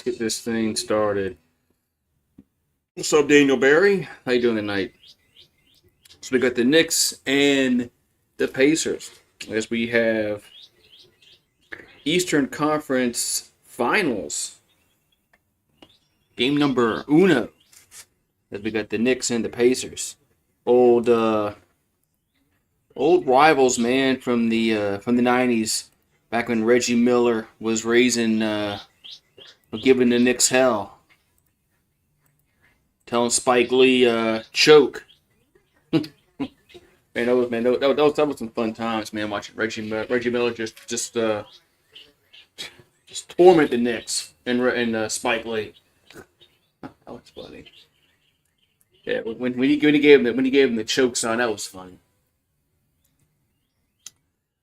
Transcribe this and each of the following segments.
Let's get this thing started. What's up, Daniel Barry? How you doing tonight? So we got the Knicks and the Pacers. As we have Eastern Conference Finals. Game number uno. As we got the Knicks and the Pacers. Old rivals, man, from the '90s. Back when Reggie Miller was giving the Knicks hell. Telling Spike Lee, choke. Man, that was some fun times, man. Watching Reggie Miller just torment the Knicks and Spike Lee. That was funny. Yeah, when he gave him the choke sign, that was funny.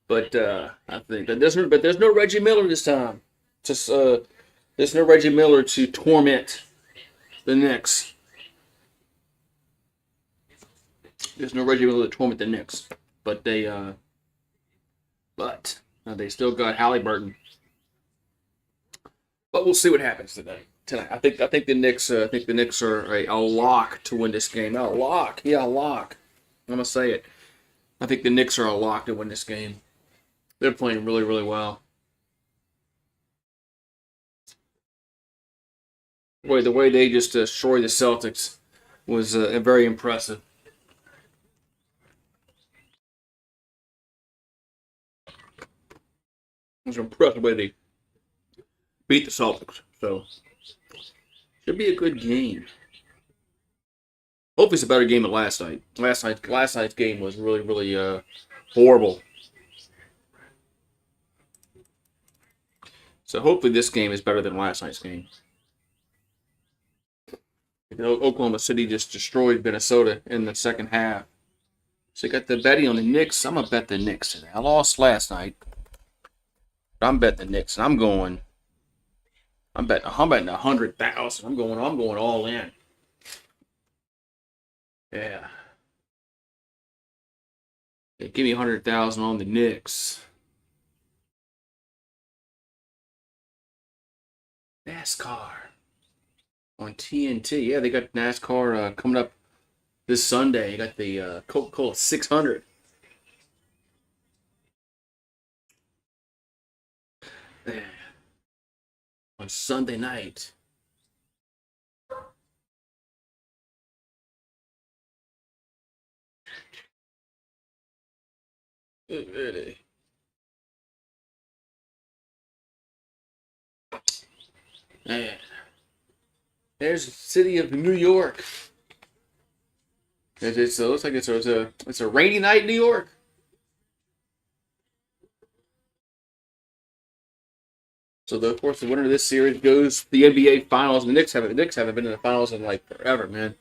But I think that there's no Reggie Miller this time. Just there's no Reggie Miller to torment the Knicks. There's no Reggie Miller to torment the Knicks, but they still got Haliburton. But we'll see what happens tonight. I think the Knicks are a lock to win this game. Not a lock, yeah, a lock. I'm gonna say it. I think the Knicks are a lock to win this game. They're playing really, really well. The way they just destroyed the Celtics was very impressive. It was impressive the way they beat the Celtics. So should be a good game. Hopefully, it's a better game than last night. Last night's game was really, really horrible. So hopefully, this game is better than last night's game. Oklahoma City just destroyed Minnesota in the second half. So you got the betting on the Knicks. I'm gonna bet the Knicks today. I lost last night, but I'm betting the Knicks, and I'm betting 100,000. I'm going all in. Yeah. Give me 100,000 on the Knicks. NASCAR on TNT. Yeah, they got NASCAR coming up this Sunday. You got the Coca-Cola 600. Yeah. On Sunday night. Really? Man. There's the city of New York. It looks like it's a rainy night in New York. So of course the winner of this series goes to the NBA Finals. The Knicks haven't been in the finals in like forever, man.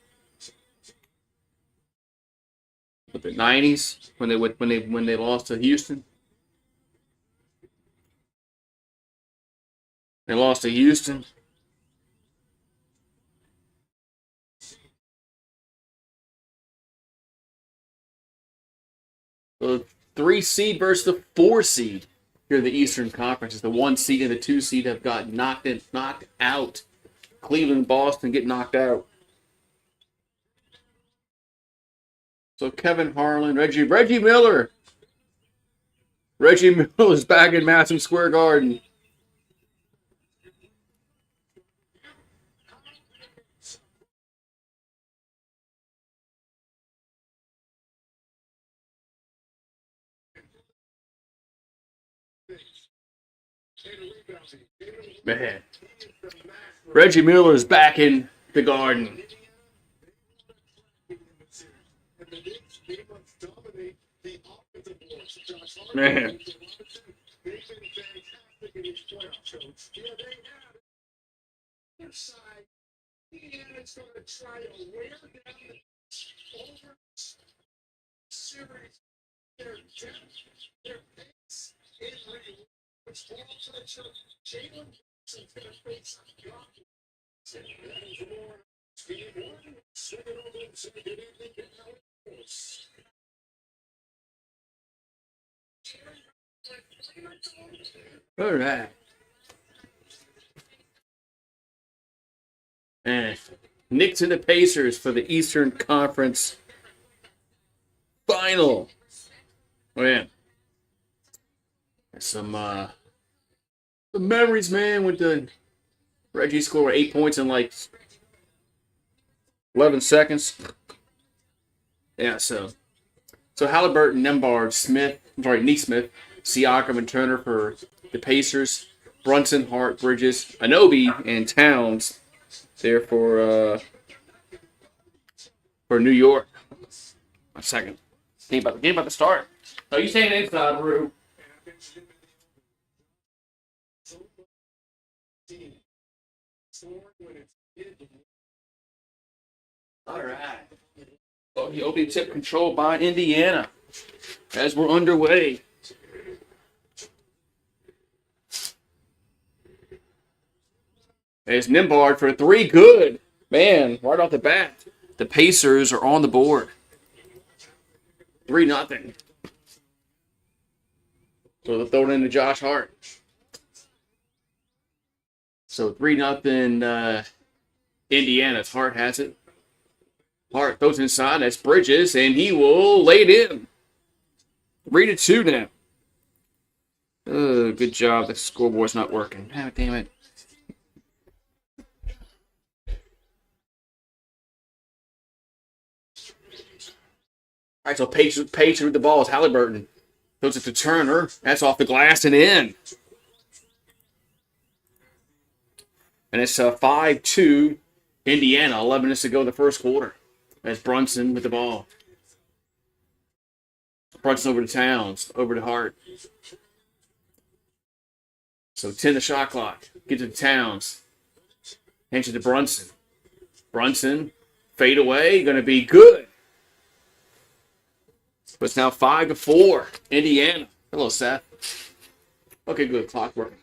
With the '90s when they lost to Houston. They lost to Houston. The 3 seed versus the 4 seed here in the Eastern Conference. As the 1 seed and the 2 seed have got knocked out. Cleveland and Boston get knocked out. So Kevin Harlan, Reggie Miller. Reggie Miller is back in Madison Square Garden. Man. Reggie Miller is back in the Garden. Man. All right. And Knicks and the Pacers for the Eastern Conference Final. Oh, yeah. Some memories, man, with the Reggie scored 8 points in like 11 seconds. Yeah, so Haliburton, Nembhard, Neesmith, Siakam, and Turner for the Pacers. Brunson, Hart, Bridges, Anunoby, and Towns there for New York. 1 second. Game about to start. Oh, you staying inside, Rue? All right. Oh, the opening tip controlled by Indiana as we're underway. There's Nembhard for 3. Good. Man, right off the bat. The Pacers are on the board. 3-0. So they'll throw it into Josh Hart. So 3-0 Indiana's. Hart has it. Hart throws it inside. That's Bridges, and he will lay it in. 3-2 now. Good job. The scoreboard's not working. Oh, damn it. All right, so Pacers with the ball is Haliburton. Throws it to Turner. That's off the glass and in. And it's 5-2 Indiana. 11 minutes to go in the first quarter. That's Brunson with the ball. Brunson over to Towns. Over to Hart. So 10 the shot clock. Get to Towns. Hands it to Brunson. Brunson. Fade away. Going to be good. But it's now 5-4. Indiana. Hello, Seth. Okay, good. Clock working.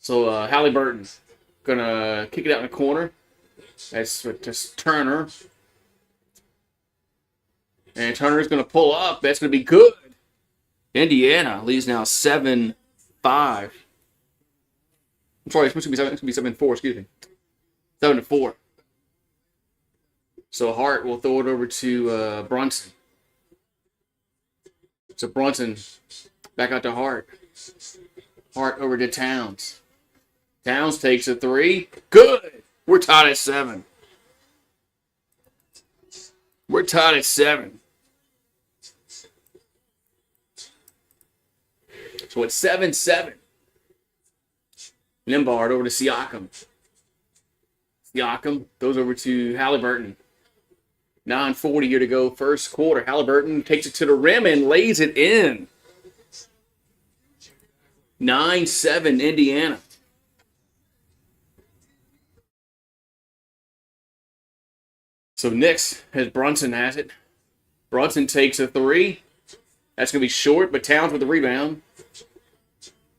So Haliburton going to kick it out in the corner. That's just Turner. And Turner's going to pull up. That's going to be good. Indiana leads now 7-5. I'm sorry, it's supposed to be 7-4, excuse me. 7-4. So Hart will throw it over to Brunson. So Brunson back out to Hart. Hart over to Towns. Towns takes a 3. Good. We're tied at 7. We're tied at 7. So it's 7-7. Nembhard over to Siakam. Siakam goes over to Haliburton. 9:40 here to go, first quarter. Haliburton takes it to the rim and lays it in. 9-7 Indiana. So Knicks has Brunson has it. Brunson takes a 3. That's going to be short, but Towns with the rebound.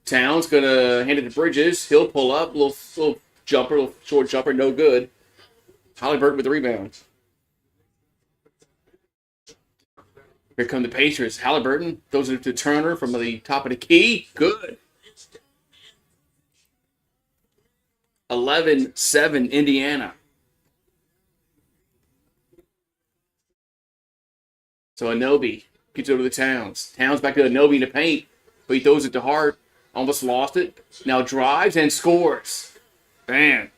Towns going to hand it to Bridges. He'll pull up. Little jumper, little short jumper, no good. Haliburton with the rebound. Here come the Pacers. Haliburton throws it to Turner from the top of the key. Good. 11-7 Indiana. So Anunoby gets over to Towns. Towns back to Anunoby in the paint, but he throws it to Hart. Almost lost it. Now drives and scores. Man.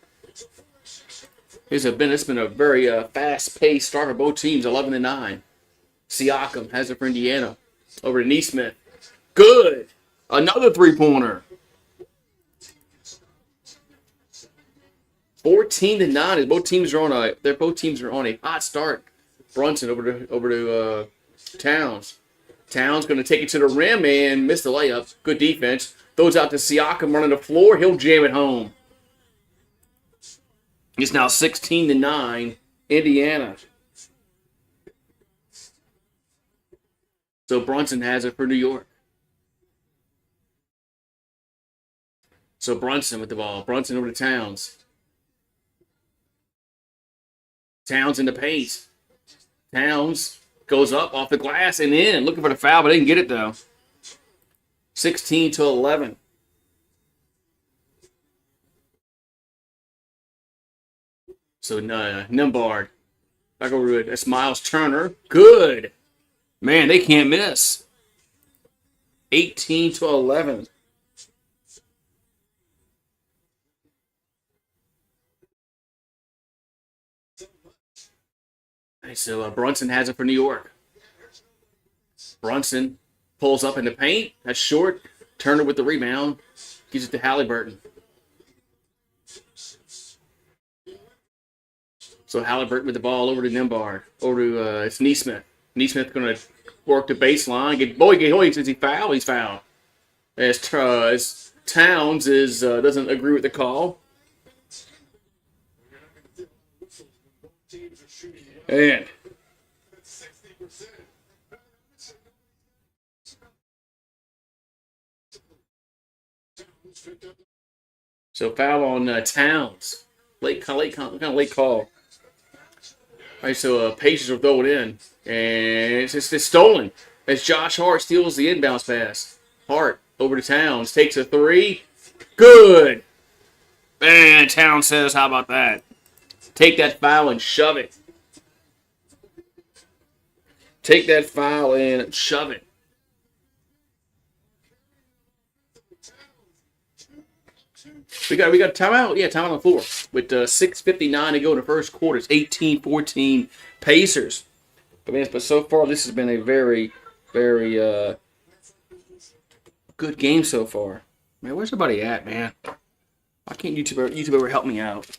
It's been a very fast-paced start for both teams, 11-9. Siakam has it for Indiana. Over to Neesmith. Good. Another three-pointer. 14-9. As both teams are on a hot start. Brunson over to Towns. Towns going to take it to the rim and miss the layup. Good defense. Throws out to Siakam running the floor. He'll jam it home. It's now 16-9 Indiana. So Brunson has it for New York. So Brunson with the ball. Brunson over to Towns. Towns in the paint. Towns goes up off the glass and in. Looking for the foul, but they didn't get it though. 16-11. So Nimbard. Back over to it. That's Miles Turner. Good. Man, they can't miss. 18-11. So Brunson has it for New York. Brunson pulls up in the paint. That's short. Turner with the rebound. Gives it to Haliburton. So Haliburton with the ball over to Nimbard. Over to it's Neesmith. Neesmith going to work the baseline. Since he fouled, he's fouled. As Towns doesn't agree with the call. And so foul on Towns. Kind of late call. All right, so Pacers will throw it in, and it's stolen as Josh Hart steals the inbounds pass. Hart over to Towns, takes a three. Good. And Towns says, "How about that? Take that foul and shove it." Take that foul and shove it. We got timeout. Yeah, timeout on the floor with 6:59 to go in the first quarter. It's 18-14 Pacers. But so far this has been a very, very good game so far. Man, where's everybody at, man? Why can't YouTube ever help me out?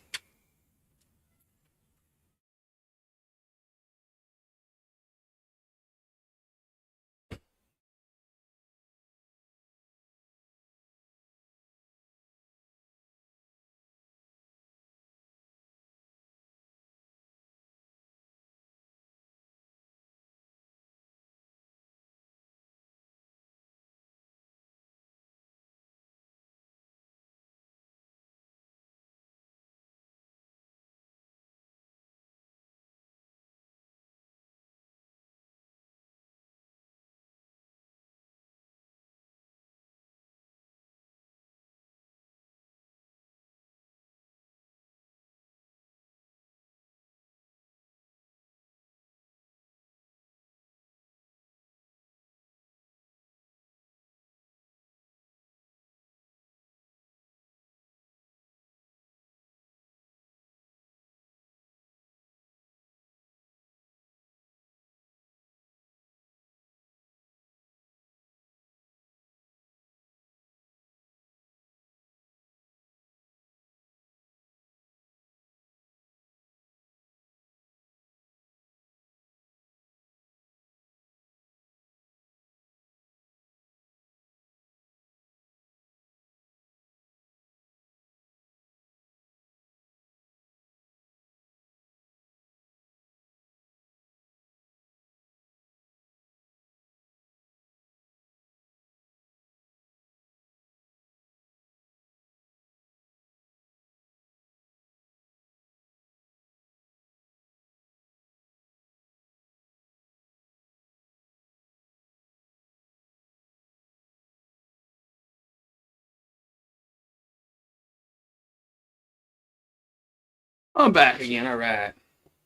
I'm back again. All right.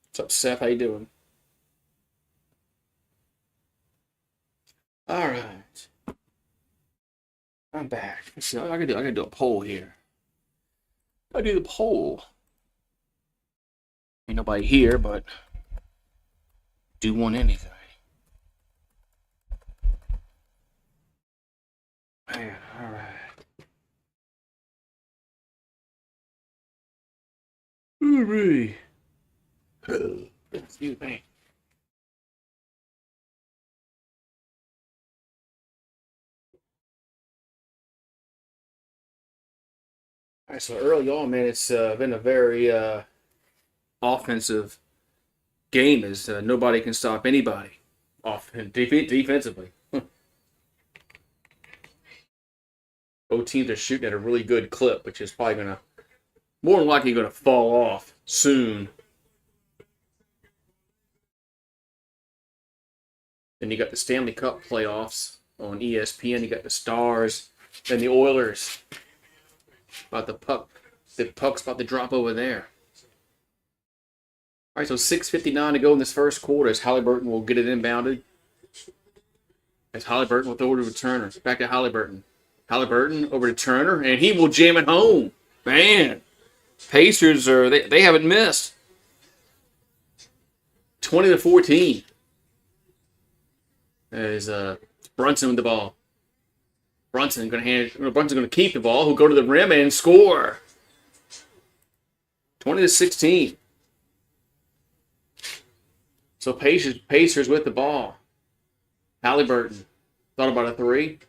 What's up, Seth? How you doing? All right. I'm back. Let's see. I gotta do a poll here. I do the poll. Ain't nobody here, but do want anything. Man, all right. Hooray. Excuse me. All right, so early on, man, it's been a very offensive game as nobody can stop anybody defensively. Both teams are shooting at a really good clip, which is probably more than likely going to fall off soon. Then you got the Stanley Cup playoffs on ESPN. You got the Stars, then the Oilers. About the puck's about to drop over there. All right, so 6:59 to go in this first quarter as Haliburton will get it inbounded. As Haliburton will throw it to Turner. Back to Haliburton. Haliburton over to Turner, and he will jam it home. Man, Pacers they haven't missed. 20-14. As Brunson with the ball. Brunson's going to keep the ball. He'll go to the rim and score. 20-16. So Pacers with the ball. Haliburton thought about a three.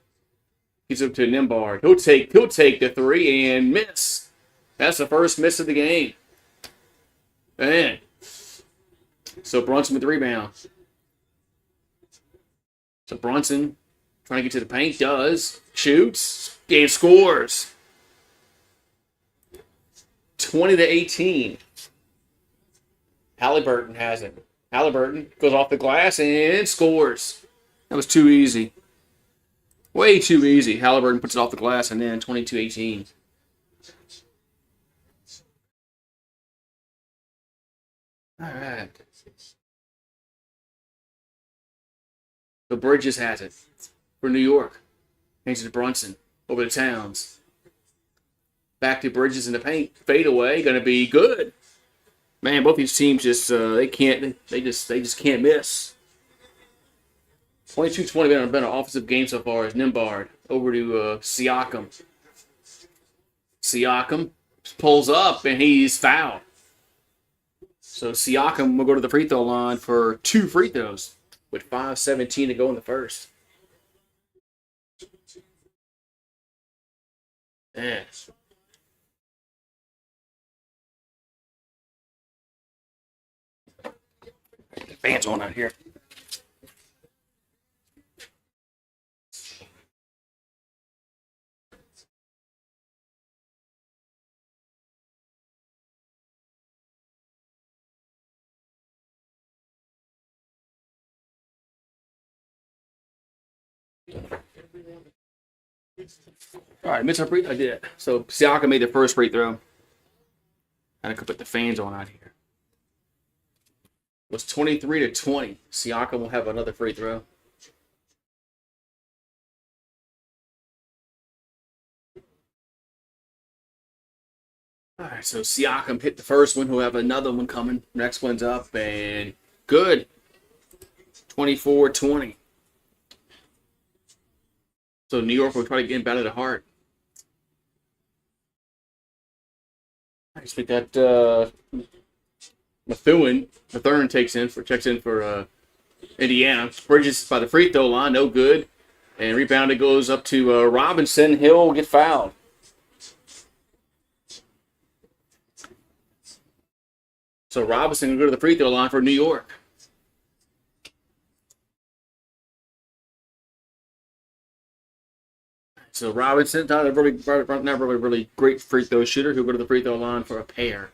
He's up to Nembhard. He'll take the three and miss. That's the first miss of the game. Man. So Brunson with the rebound. So Brunson trying to get to the paint, does, shoots, and scores. 20-18. Haliburton has it. Haliburton goes off the glass and scores. That was too easy. Way too easy. Haliburton puts it off the glass and then 22-18. All right. So Bridges has it for New York. Hands it to Brunson. Over to Towns. Back to Bridges in the paint. Fade away. Going to be good. Man, both these teams just they just can't miss. 22-20 been an offensive game so far as Nembhard over to Siakam. Siakam pulls up and he's fouled. So Siakam will go to the free throw line for 2 free throws with 5:17 to go in the first. Yes. The fans on out here. All right, missed a free. I did. So Siakam made the first free throw. And I could put the fans on out here. It was 23-20. Siakam will have another free throw. All right, so Siakam hit the first one. He'll have another one coming. Next one's up and good. 24-20. So New York will try to get him back to the heart. I expect that Mathurin checks in for Indiana. Bridges by the free throw line, no good. And rebounded goes up to Robinson. He'll get fouled. So Robinson will go to the free throw line for New York. So Robinson, not a really great free throw shooter. He'll go to the free throw line for a pair.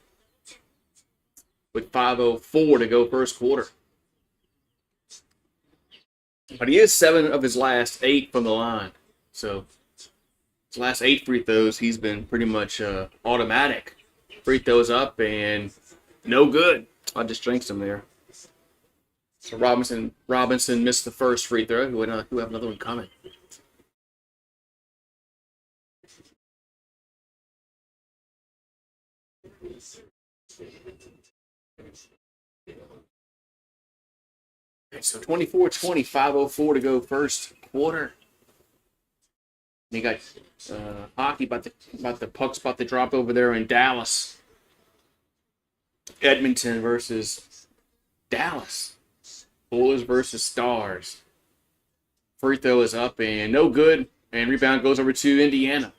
With 5:04 to go first quarter. But he is 7 of his last 8 from the line. So his last 8 free throws, he's been pretty much automatic. Free throws up and no good. I just jinxed him there. So Robinson missed the first free throw. He'll have another one coming. So 24-20, 5:04 to go first quarter. You got hockey about the puck spot to drop over there in Dallas. Edmonton versus Dallas. Oilers versus Stars. Free throw is up and no good. And rebound goes over to Indiana.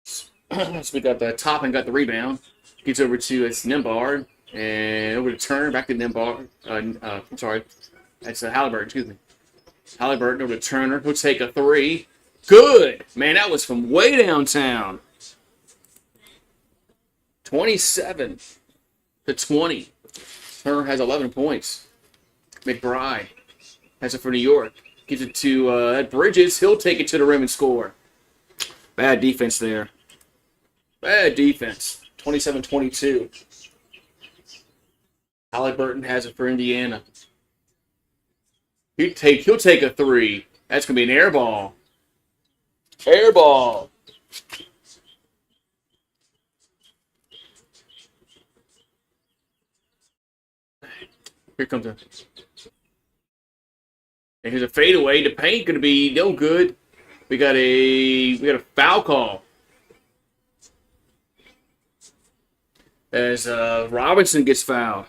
So we got the top and got the rebound. Gets over to Nembhard. And over to Turner, back to Nembhard. That's Haliburton, excuse me. Haliburton over to Turner. He'll take a 3. Good! Man, that was from way downtown. 27-20. Turner has 11 points. McBride has it for New York. Gives it to Bridges. He'll take it to the rim and score. Bad defense there. Bad defense. 27-22. Haliburton has it for Indiana. He'll take a three. That's gonna be an air ball. Air ball. Here comes a. And here's a fadeaway. The paint gonna be no good. We got a foul call. As Robinson gets fouled.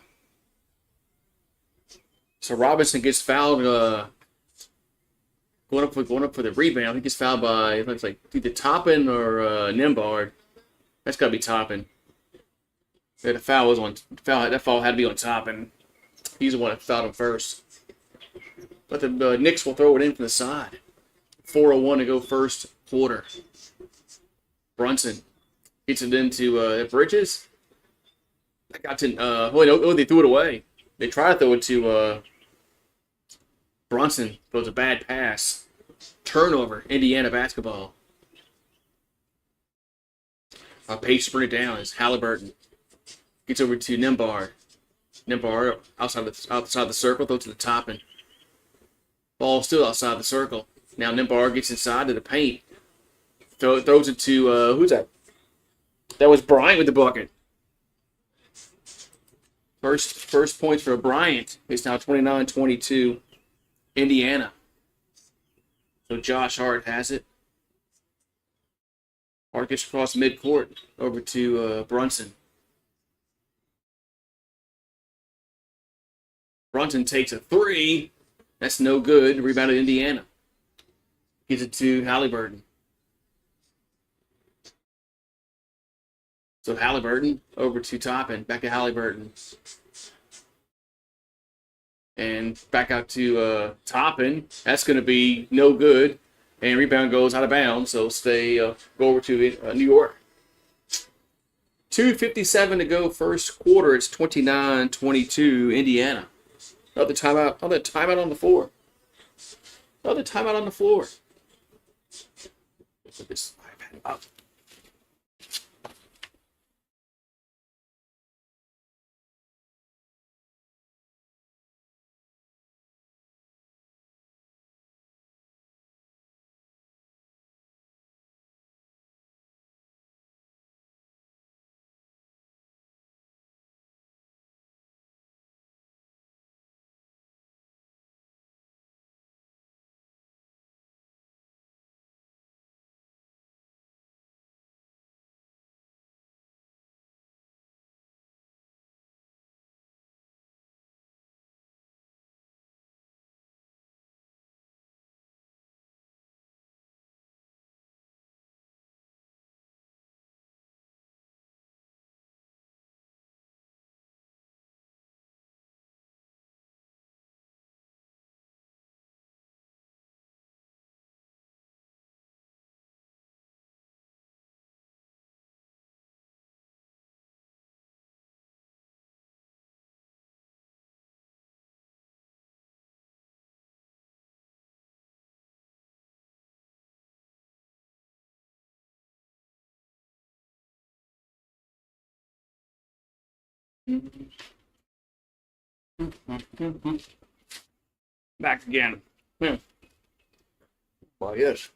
So Robinson gets fouled going up for the rebound. He gets fouled by, it looks like either Toppin or Nembhard. That's gotta be Toppin. Yeah, that foul had to be on Toppin. He's the one that fouled him first. But the Knicks will throw it in from the side. 4:01 to go first quarter. Brunson gets it into Bridges. That got to they threw it away. They tried to throw it to Brunson. Throws a bad pass. Turnover. Indiana basketball. Pace bring it down as Haliburton gets over to Nembhard. Nembhard outside the circle, throws to the top, and ball still outside the circle. Now Nembhard gets inside to the paint. Throws it to who's that? That was Bryant with the bucket. First points for Bryant. It's now 29-22, Indiana. So Josh Hart has it. Hart gets across midcourt over to Brunson. Brunson takes a three. That's no good. Rebounded Indiana. Gives it to Haliburton. So Haliburton over to Toppin. Back to Haliburton. And back out to Toppin. That's going to be no good. And rebound goes out of bounds. So go over to New York. 2:57 to go first quarter. It's 29-22 Indiana. Another timeout on the floor. Another timeout on the floor. Put this iPad up. Back again. Well, yes.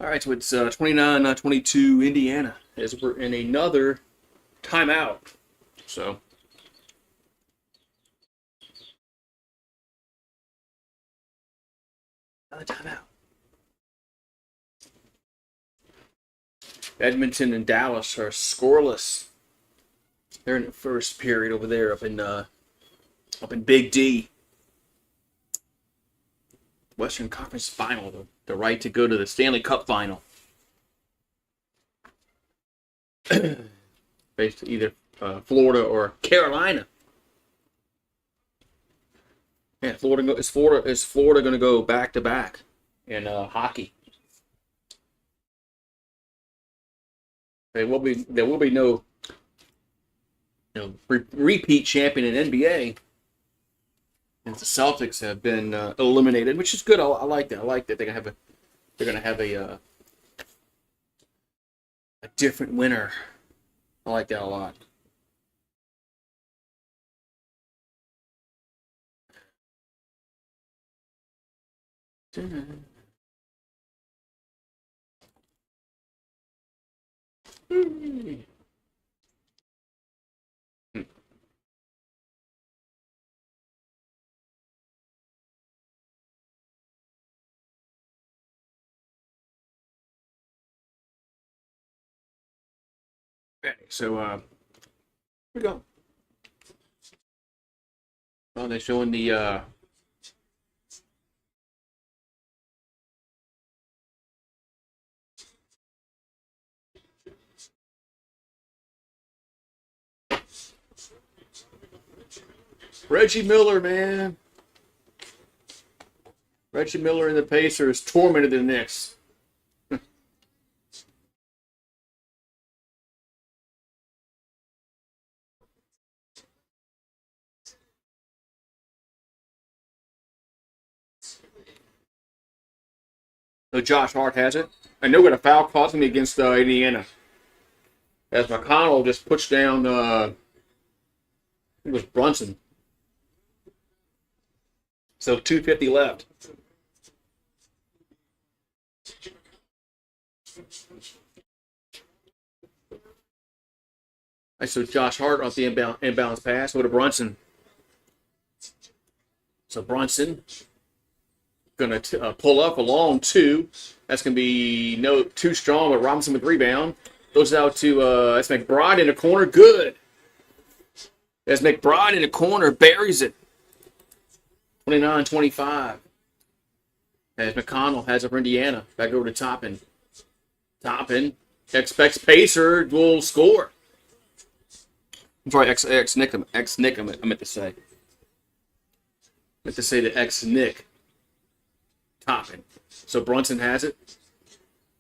All right, so it's 29-22 Indiana as we're in another timeout. So another timeout. Edmonton and Dallas are scoreless. They're in the first period over there up in Big D. Western Conference Final, the right to go to the Stanley Cup Final. Based either Florida or Carolina. Yeah, is Florida going to go back to back in hockey? There will be no repeat champion in NBA. And the Celtics have been eliminated, which is good. I like that. I like that they're gonna have a different winner I like that a lot. So, here we go. Oh, they're showing the Reggie Miller, man. Reggie Miller and the Pacers tormented the Knicks. So Josh Hart has it. I know what a foul causing me against Indiana. As McConnell just pushed down, it was Brunson. So 2:50 left. I saw Josh Hart off the inbounds pass. Over to Brunson. So Brunson going to pull up a long two. That's going to be no too strong, but Robinson with rebound. Goes out to that's McBride in the corner. Good. As McBride in the corner buries it. 29-25. As McConnell has it for Indiana. Back over to Toppin. Toppin expects Pacer will score. I'm sorry, Nick. I meant to say. I meant to say the Nick. Toppin. So Brunson has it.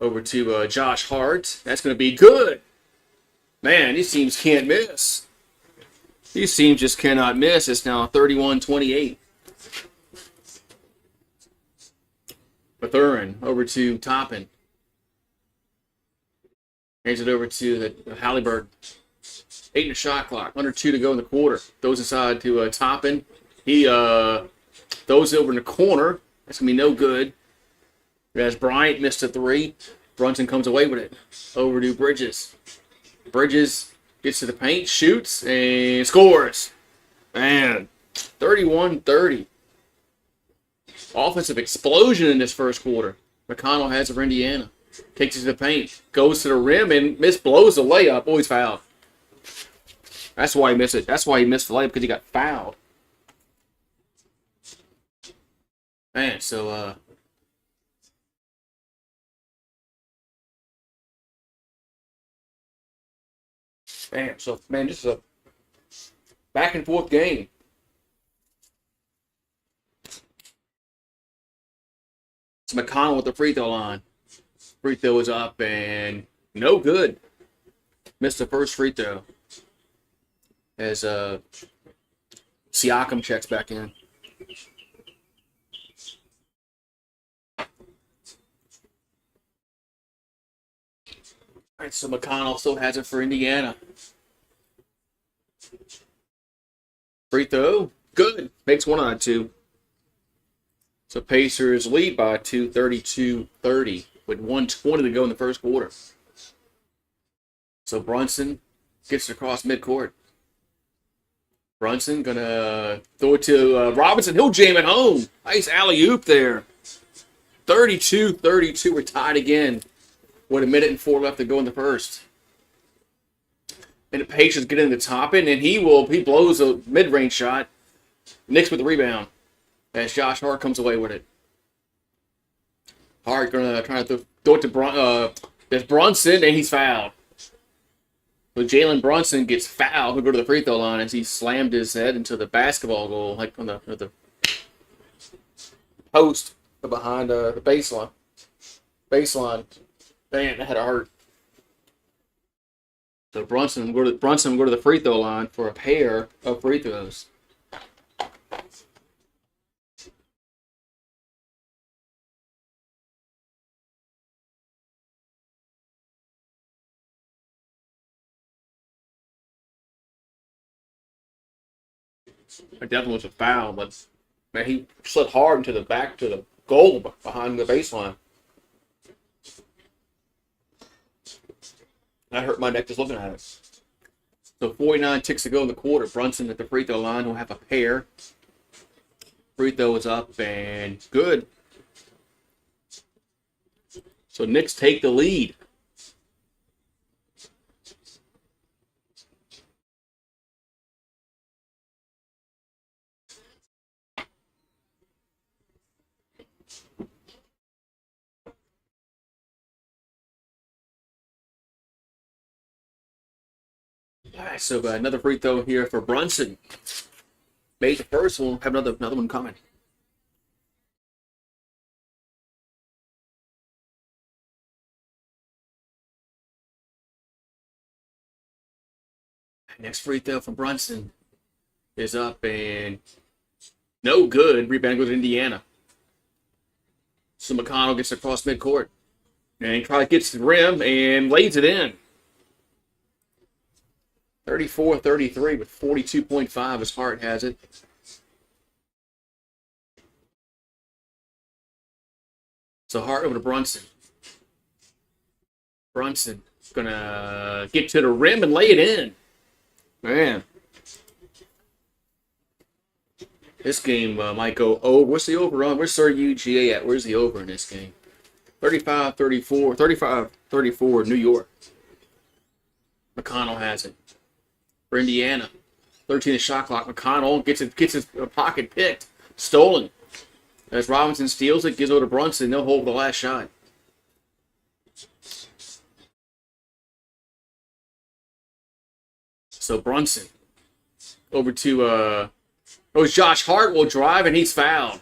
Over to Josh Hart. That's going to be good. Man, these teams can't miss. These teams just cannot miss. It's now 31-28. Mathurin over to Toppin. Hands it over to the Haliburton. 8 in the shot clock. Under 2 to go in the quarter. Throws inside to Toppin. He throws it over in the corner. That's going to be no good. As Bryant missed a 3. Brunson comes away with it. Over to Bridges. Bridges gets to the paint, shoots, and scores. Man, 31-30. Offensive explosion in this first quarter. McConnell has it for Indiana. Takes it to the paint. Goes to the rim and blows the layup. Oh, he's fouled. That's why he missed it. That's why he missed the layup, because he got fouled. Man, so man, this is a back and forth game. It's McConnell with the free throw line. Free throw is up and no good. Missed the first free throw. As Siakam checks back in. All right, so McConnell still has it for Indiana. Free throw, good. Makes 1 out of 2. So Pacers lead by 2, 32-30, with 1:20 to go in the first quarter. So Brunson gets it across midcourt. Brunson gonna throw it to Robinson. He'll jam it home. Nice alley-oop there. 32-32. We're tied again. With 1:04 left to go in the first. And the Pacers get in the Toppin, and he blows a mid-range shot. Knicks with the rebound. As Josh Hart comes away with it. Hart gonna try to throw it to there's Brunson, and he's fouled. So Jalen Brunson gets fouled. He'll go to the free throw line as he slammed his head into the basketball goal, like on the post behind the baseline. Man, that had to hurt. So Brunson will go to the free throw line for a pair of free throws. It definitely was a foul, but man, he slid hard into the back to the goal behind the baseline. That hurt my neck just looking at it. So 49 ticks to go in the quarter. Brunson at the free throw line will have a pair. Free throw is up and good. So Knicks take the lead. All right, so another free throw here for Brunson. Made the first one. Have another one coming. Next free throw from Brunson is up and no good. Rebound goes to Indiana. So McConnell gets across midcourt and tries gets to the rim and lays it in. 34-33 with 42.5 as Hart has it. So Hart over to Brunson. Brunson gonna get to the rim and lay it in. Man, this game might go. Oh, what's the over on? Where's Sir UGA at? Where's the over in this game? 35-34, 35-34, New York. McConnell has it for Indiana. 13 shot clock. McConnell gets his pocket picked, stolen. As Robinson steals it, gives it to Brunson. They'll hold the last shot. So Brunson over to Josh Hart will drive and he's fouled.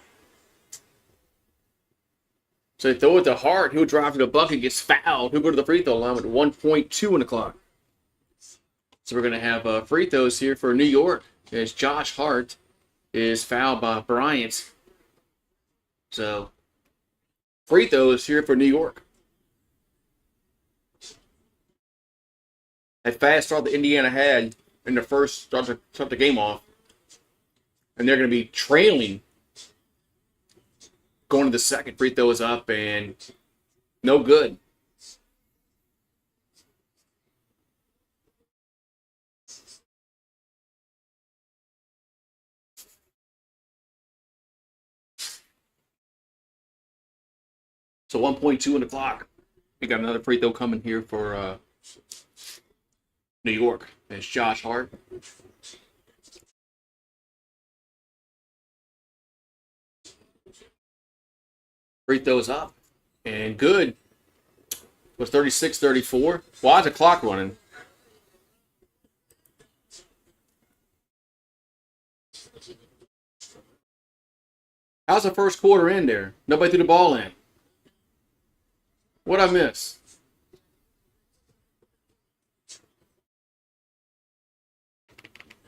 So they throw it to Hart. He'll drive to the bucket, gets fouled. He'll go to the free throw line with 1.2 on the clock. So we're going to have free throws here for New York as Josh Hart is fouled by Bryant. So free throws here for New York. That fast start that Indiana had in the first start the game off. And they're going to be trailing going to the second. Free throw is up and no good. So 1.2 on the clock. We got another free throw coming here for New York. There's Josh Hart. Free throws up. And good. It was 36-34. Why is the clock running? How's the first quarter in there? Nobody threw the ball in. What'd I miss?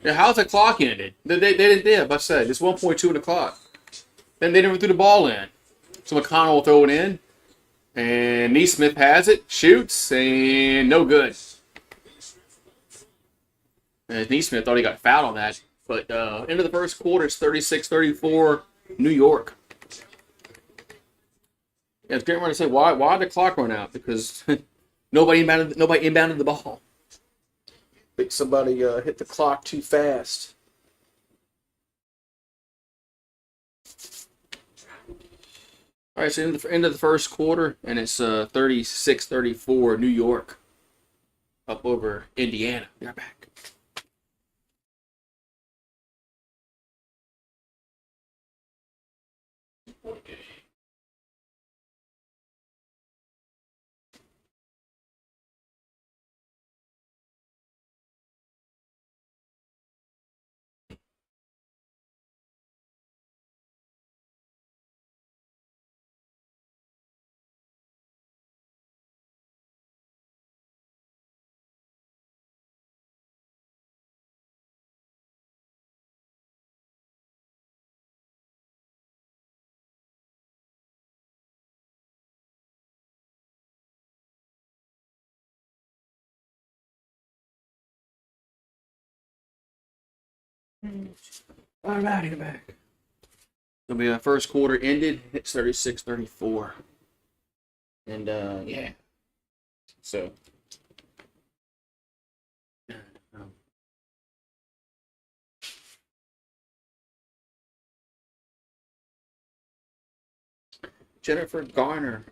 Yeah, how's the clock ended? They didn't dip. I said it's 1.2 on the clock. Then they never threw the ball in. So McConnell will throw it in. And Neesmith has it, shoots, and no good. And Neesmith thought he got fouled on that. But end of the first quarter, it's 36-34, New York. Yeah, I was getting ready to say, why did the clock run out? Because nobody inbounded the ball. I think somebody hit the clock too fast. All right, so end of the first quarter, and it's 36-34 New York up over Indiana. They're back. All righty, I'm back. So the first quarter ended. It's 36-34. And, yeah. So. Jennifer Garner.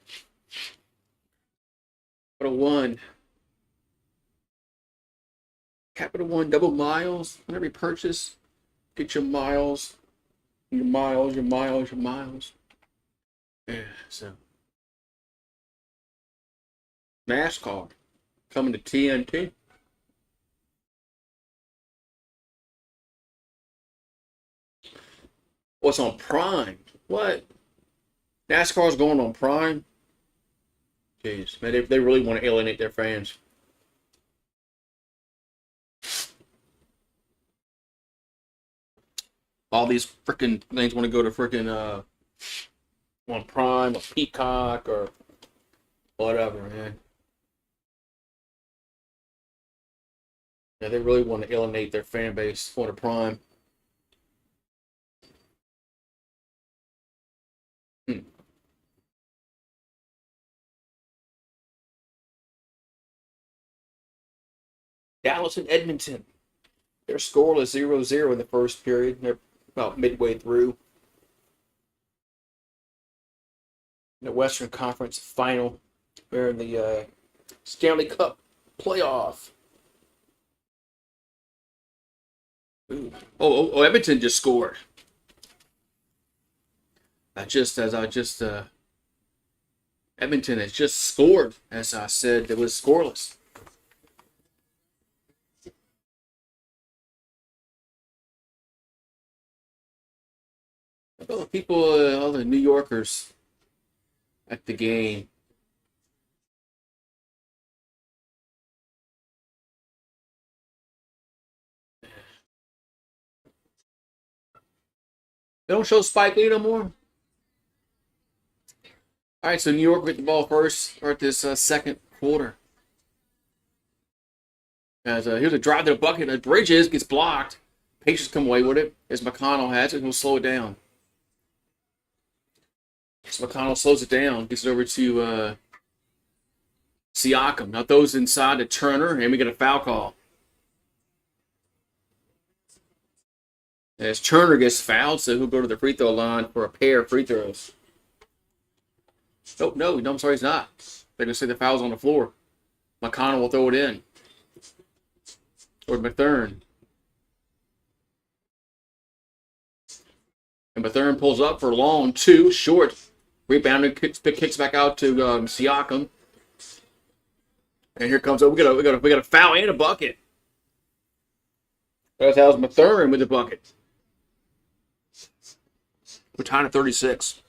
Capital One. Capital One double miles. Whenever you purchase, get your miles. Your miles, your miles, your miles. Yeah, so. NASCAR coming to TNT. What's on Prime? What? NASCAR's going on Prime? Jeez, man, they really want to alienate their fans. All these freaking things want to go to freaking on Prime or Peacock or whatever, man. Yeah, they really want to alienate their fan base for the Prime. Dallas and Edmonton. They're scoreless 0-0 in the first period. They're about midway through. The Western Conference final. We're in the Stanley Cup playoff. Ooh. Oh, Edmonton just scored. Edmonton has just scored. As I said, it was scoreless. All the people, all the New Yorkers at the game. They don't show Spike Lee no more. All right, so New York with the ball first at this second quarter. As here's a drive to the bucket. Bridges gets blocked. Pacers come away with it. As McConnell has it, he'll slow it down. So McConnell slows it down, gets it over to Siakam. Now throws inside to Turner, and we get a foul call. As Turner gets fouled, so he'll go to the free throw line for a pair of free throws. Oh, no, I'm sorry, he's not. They just say the foul's on the floor. McConnell will throw it in. Or Mathern. And Mathern pulls up for a long two, short. Rebounded, kicks back out to Siakam. And here comes, we got a foul and a bucket. That's how's Mathern with the bucket. We're tied at 36.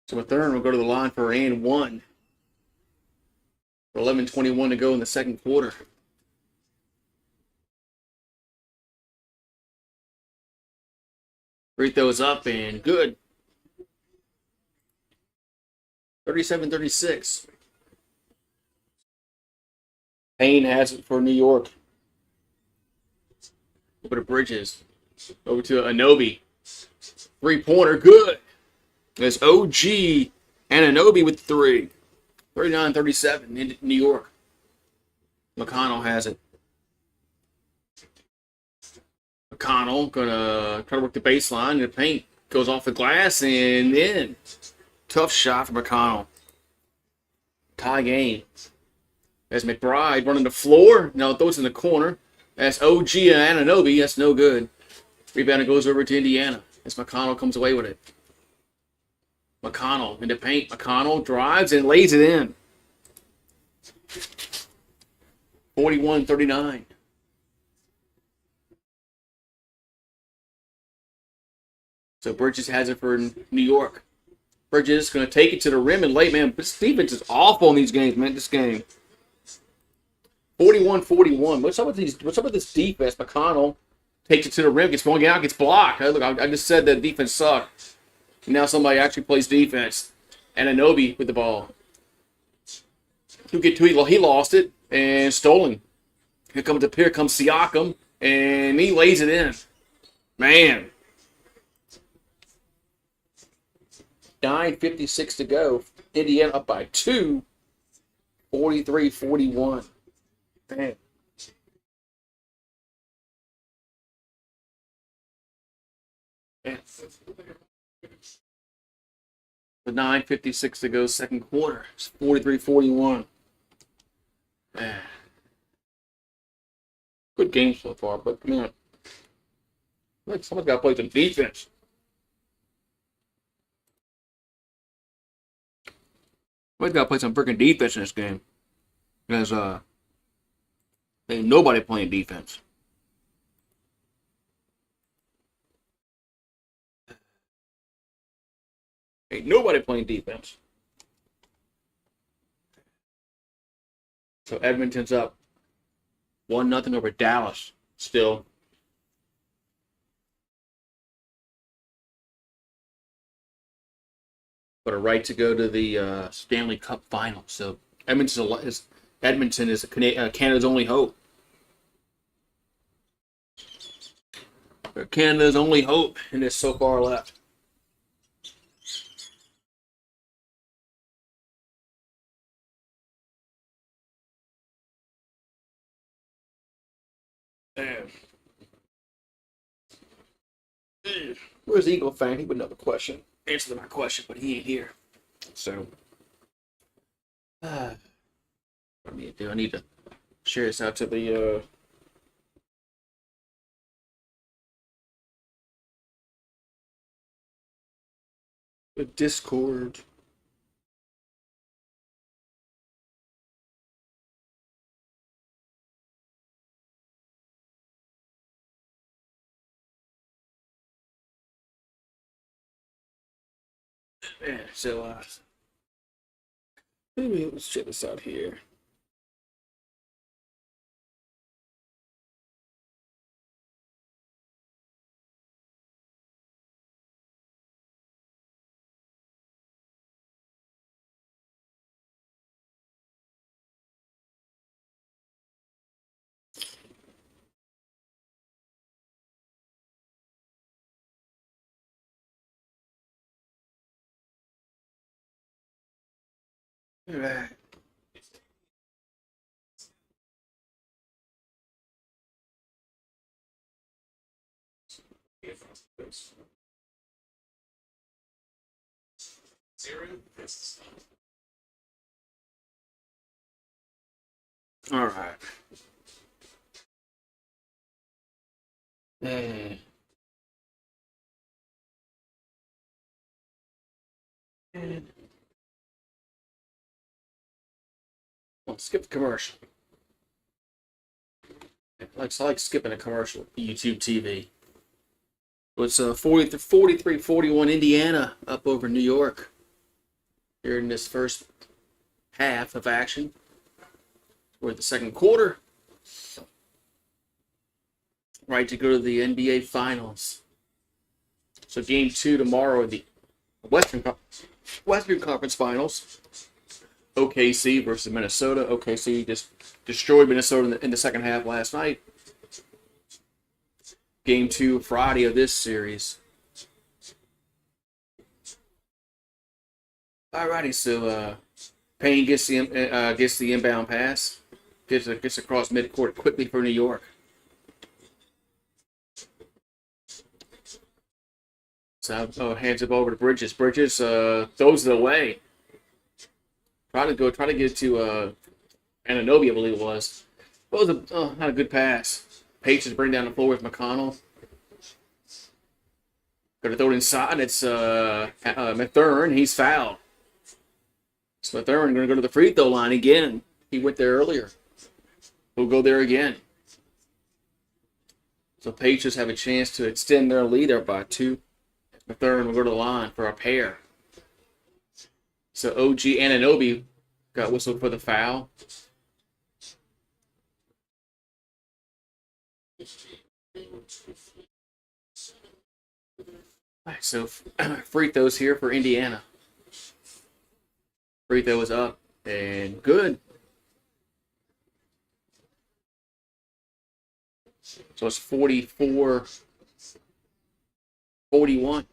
So Mathern will go to the line for and one. 11:21 to go in the second quarter. Free throws up and good. 37-36. Payne has it for New York. Over to Bridges. Over to Anunoby. Three-pointer, good. There's OG Anunoby with three. 39-37 in New York. McConnell has it. McConnell gonna try to work the baseline, and the paint goes off the glass and in. Tough shot for McConnell. Tie game. As McBride running the floor. Now throws in the corner. That's OG and Anunoby. That's no good. Rebound goes over to Indiana as McConnell comes away with it. McConnell in the paint. McConnell drives and lays it in. 41-39. So Bridges has it for New York. Bridges is going to take it to the rim and lay. Man, this defense is awful in these games, man. This game. 41-41. What's up with this defense? McConnell takes it to the rim, gets going out, gets blocked. Look, I just said that defense sucked. Now somebody actually plays defense. And Anunoby with the ball. Who get to he lost it and stolen. Here comes Siakam, and he lays it in. Man. 9:56 to go. Indiana up by 2. 43-41. Man. With 9:56 to go, second quarter. It's 43-41. Man. Good game so far, but man, like someone's got to play some defense. Somebody's got to play some freaking defense in this game. Because ain't nobody playing defense. Ain't nobody playing defense. So Edmonton's up 1-0 over Dallas still. But a right to go to the Stanley Cup final. So Edmonton is Canada's only hope. They're Canada's only hope in this so far left. Where's the Eagle fan? He would know the question. Answer to my question, but he ain't here. So, what do I need to do? I need to share this out to the Discord. Yeah, so let's check this out here. All right. All right. Let's skip the commercial. I like skipping a commercial. YouTube TV. It's 43-41 Indiana up over New York here in this first half of action. We're at the second quarter. Right to go to the NBA Finals. So game 2 tomorrow in the Western Conference Finals. OKC versus Minnesota. OKC just destroyed Minnesota in the second half last night. Game 2 Friday of this series. Alrighty, so Payne gets the inbound pass, gets across midcourt quickly for New York. So hands it over to Bridges. Bridges throws it away. Try to get it to Anunoby, I believe it was. But it was not a good pass. Patriots bring down the floor with McConnell. Going to throw it inside. It's Mathurin. He's fouled. So Mathurin going to go to the free throw line again. He went there earlier. He'll go there again. So Patriots have a chance to extend their lead there by 2. Mathurin will go to the line for a pair. So OG Anunoby got whistled for the foul. All right, so free throws here for Indiana. Free throw is up and good. So it's 44-41.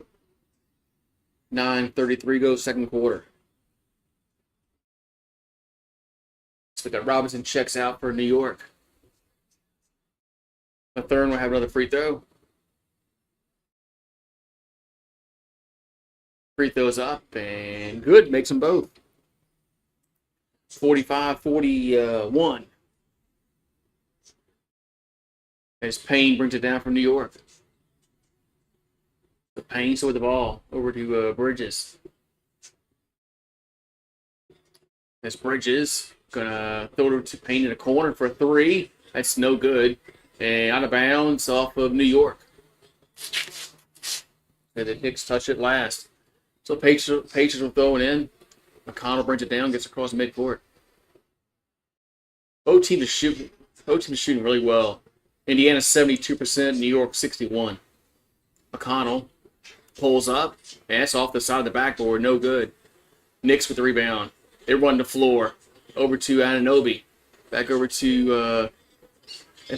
9:33 goes second quarter. So we got Robinson checks out for New York. The third will have another free throw. Free throws up and good. Makes them both. 45-41. As Payne brings it down from New York. The Payne with the ball over to Bridges. As Bridges gonna throw it to Payne in the corner for a three. That's no good. And out of bounds off of New York. And the Knicks touch it last. So Pacers will throw it in. McConnell brings it down, gets across midcourt. Both teams are shooting really well. Indiana 72%, New York 61%. McConnell pulls up, and that's off the side of the backboard, no good. Knicks with the rebound. They run the floor over to Anunoby. Back over to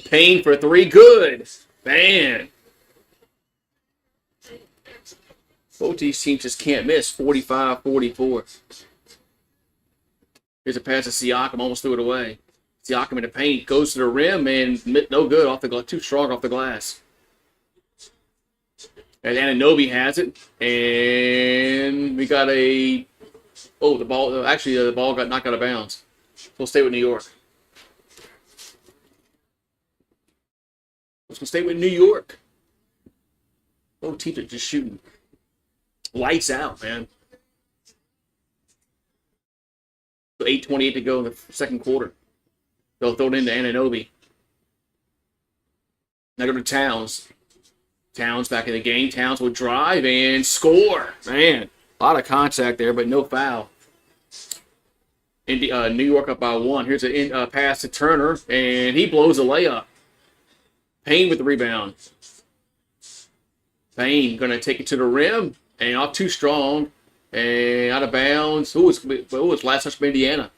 Payne for a three, good. Man. Both these teams just can't miss. 45-44. Here's a pass to Siakam, almost threw it away. Siakam in the paint, goes to the rim, and no good off the glass. Too strong off the glass. And Anunoby has it, and we got the ball. Actually, the ball got knocked out of bounds. We'll stay with New York. Let's stay with New York. Both teams are just shooting lights out, man. 8:28 to go in the second quarter. They'll throw it into Anunoby. Now go to Towns. Towns back in the game. Towns will drive and score. Man, a lot of contact there, but no foul. New York up by one. Here's a pass to Turner, and he blows a layup. Payne with the rebound. Payne going to take it to the rim, and off too strong, and out of bounds. It was last touch from Indiana.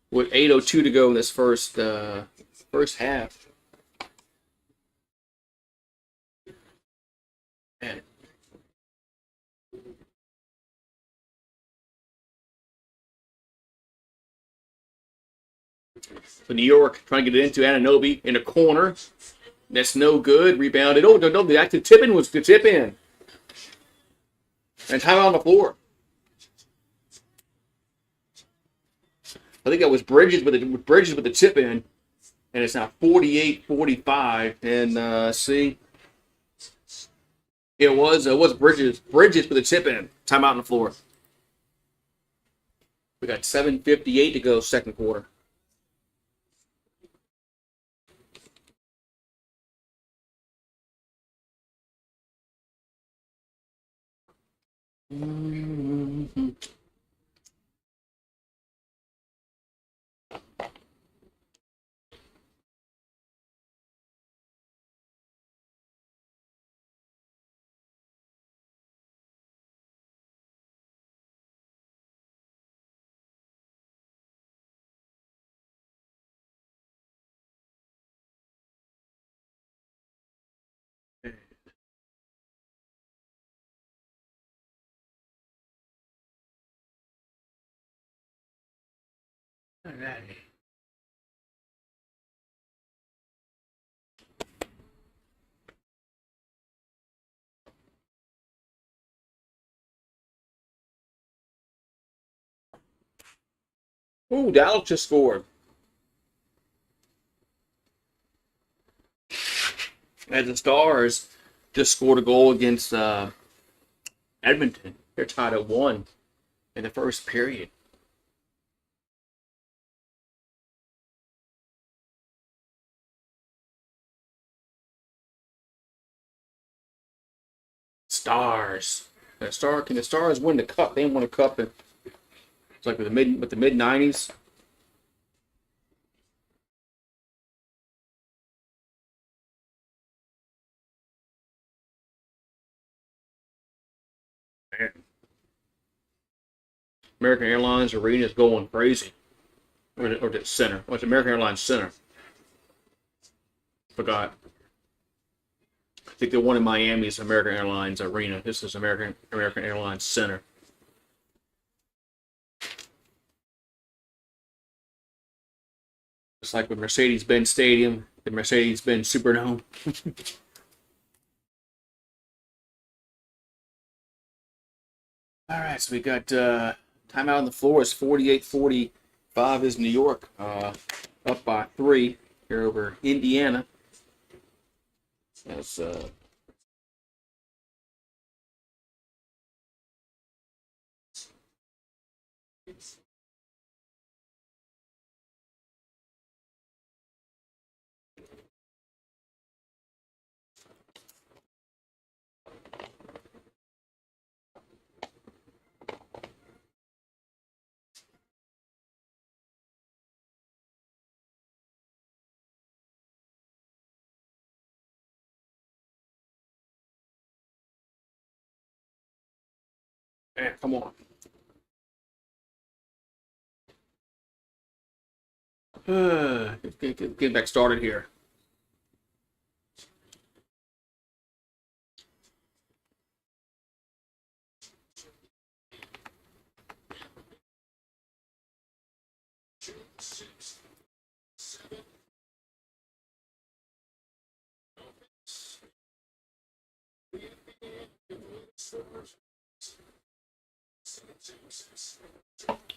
With 8:02 to go in this first half. Man. So New York trying to get it into Anunoby in the corner. That's no good. Rebounded. Oh, no, the tip-in was the tip-in. And timeout on the floor. I think that was Bridges with the tip-in. And it's now 48-45. And see. It was Bridges with the tip-in. Timeout on the floor. We got 7:58 to go second quarter. All right. Ooh, Dallas just scored. As the Stars just scored a goal against Edmonton. They're tied at 1 in the first period. Stars. Can the Stars win the cup? They won a cup in, it's like with the mid 90s. Man. American Airlines Arena is going crazy. Or the center. What's American Airlines Center? Forgot. I think the one in Miami is American Airlines Arena. This is American Airlines Center. It's like with Mercedes-Benz Stadium, the Mercedes-Benz Superdome. All right, so we got timeout on the floor. It's 48-45 is New York. Up by 3 here over Indiana. That's come on. Get back started here.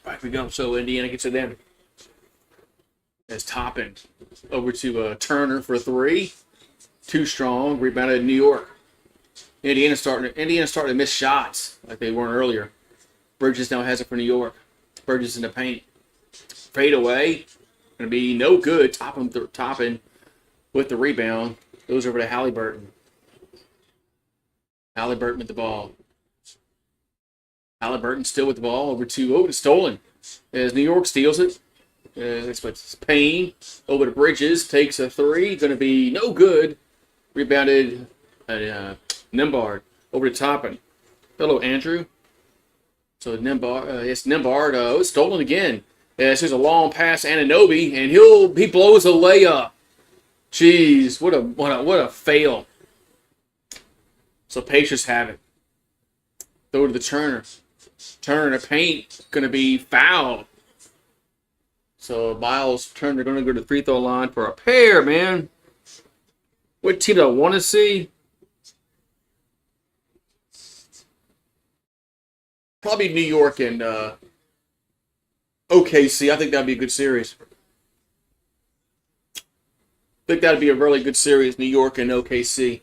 All right, we go. So Indiana gets it in. As Toppin over to Turner for 3. Too strong. Rebounded New York. Indiana starting to miss shots like they weren't earlier. Bridges now has it for New York. Bridges in the paint. Fade away. Going to be no good. Toppin with the rebound. Goes over to Haliburton. Haliburton with the ball. Haliburton still with the ball. Over to stolen. As New York steals it. It's Payne over to Bridges. Takes a 3. Going to be no good. Rebounded Nembhard over to Toppin. Hello, Andrew. So Nembhard, it's Nembhard. It's stolen again. This is a long pass, Anunoby, and he blows a layup. Jeez, what a fail. So Pacers have it. Throw to the Turner. Turner to paint, going to be fouled. So Miles Turner going to go to the free throw line for a pair, man. What team do I want to see? Probably New York and OKC. I think that'd be a good series. I think that'd be a really good series, New York and OKC.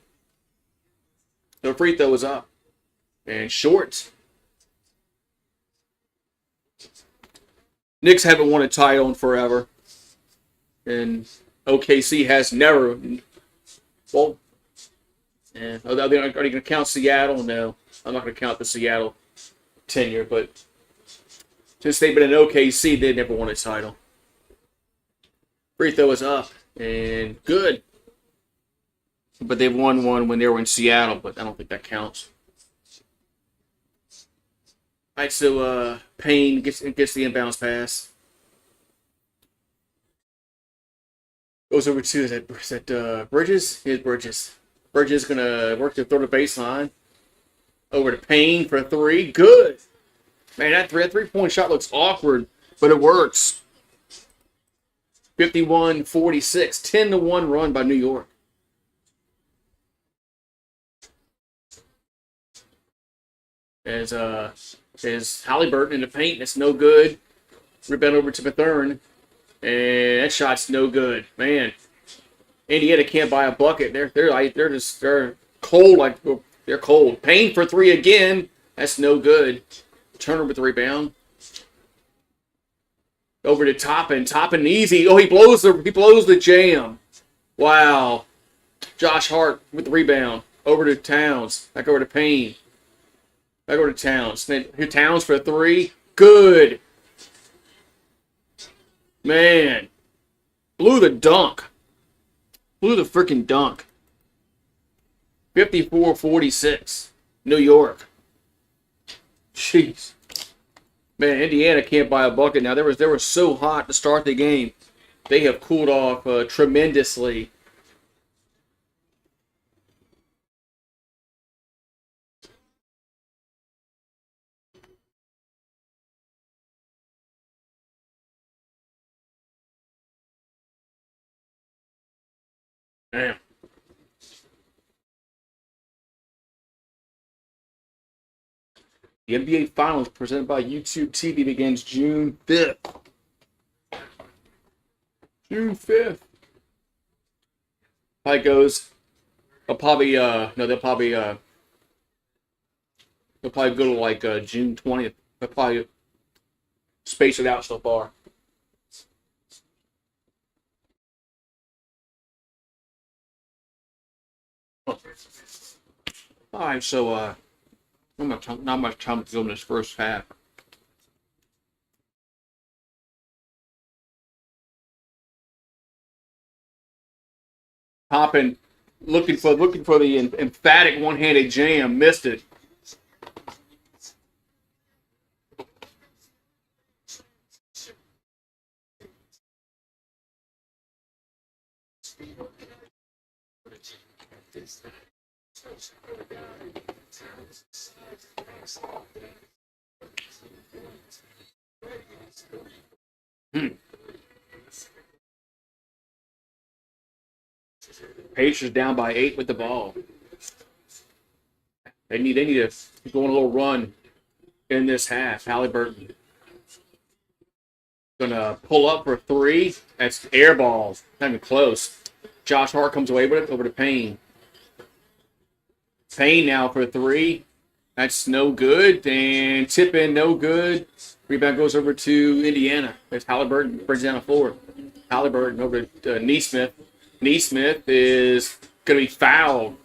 The free throw is up. And short. Knicks haven't won a title in forever. And OKC has never. Well, are they going to count Seattle? No. I'm not going to count the Seattle tenure, but since they've been in OKC, they never won a title. Free throw is up and good. But they've won one when they were in Seattle, but I don't think that counts. All right, so Payne gets the inbounds pass. Goes over to is that Bridges? Here's Bridges. Bridges going to work to throw the baseline. Over to Payne for 3. Good. Man, that three-point shot looks awkward, but it works. 51-46. 10-1 run by New York. As Haliburton in the paint, that's no good. Rebound over to Bethune. And that shot's no good. Man, Indiana can't buy a bucket. They're cold. They're cold. Payne for 3 again. That's no good. Turner with the rebound. Over to Toppin. Toppin easy. Oh, he blows the jam. Wow. Josh Hart with the rebound. Over to Towns. Back over to Payne. Back over to Towns. Then here Towns for 3. Good. Man. Blew the dunk. Blew the freaking dunk. 54-46. New York. Jeez. Man, Indiana can't buy a bucket now. They were so hot to start the game. They have cooled off tremendously. Damn. The NBA Finals presented by YouTube TV begins June 5th. June 5th. Probably goes. They'll probably no, they'll probably go to like June 20th. They'll probably space it out so far. All right, so not much time to go in this first half. Hopping, looking for the emphatic one-handed jam, missed it. Pacers down by 8 with the ball. They need to go on a little run in this half. Haliburton gonna pull up for 3. That's air balls. Not even close. Josh Hart comes away with it over to Payne. Payne now for 3. That's no good. And tip in, no good. Rebound goes over to Indiana. There's Haliburton, brings down a 4. Haliburton over to Nesmith. Nesmith is going to be fouled.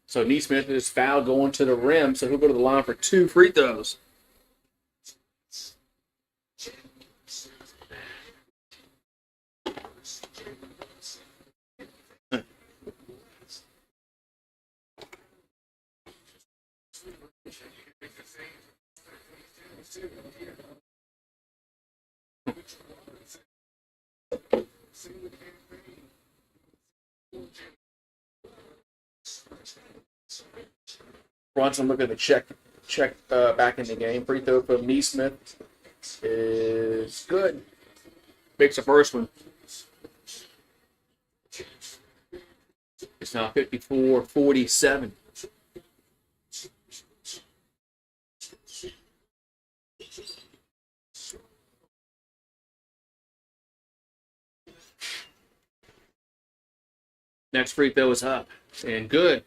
So Nesmith is fouled going to the rim. So he'll go to the line for 2 free throws. Brunson looking to check back in the game. Free throw from Nesmith is good. Makes the first one. It's now 54-47. Next free throw is up and good.